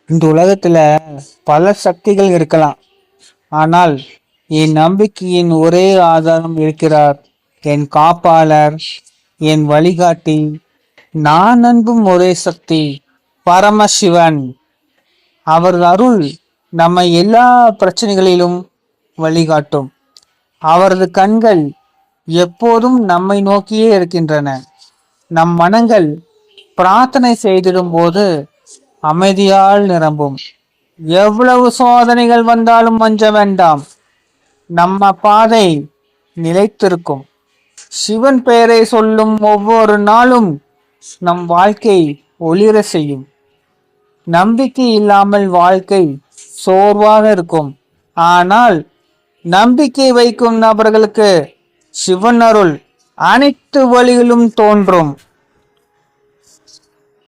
இந்த உலகத்துல பல சக்திகள் இருக்கலாம். ஆனால் என் நம்பிக்கையின் ஒரே ஆதாரம் இருக்கிறார். என் காப்பாளர், என் வழிகாட்டி, நான் நம்பும் ஒரே சக்தி பரமசிவன். அவர் அருள் நம்மை எல்லா பிரச்சனைகளிலும் வழிகாட்டும். அவரது கண்கள் எப்போதும் நம்மை நோக்கியே இருக்கின்றன. நம் மனங்கள் பிரார்த்தனை செய்திடும் போது அமைதியால் நிரம்பும். எவ்வளவு சோதனைகள் வந்தாலும் அஞ்ச வேண்டாம். நம்ம பாதை நிலைத்திருக்கும். சிவன் பெயரை சொல்லும் ஒவ்வொரு நாளும் நம் வாழ்க்கை ஒளிர செய்யும். நம்பிக்கை இல்லாமல் வாழ்க்கை சோர்வாக இருக்கும். ஆனால் நம்பிக்கை வைக்கும் நபர்களுக்கு சிவன் அருள் அனைத்து வழிகளும் தோன்றும்.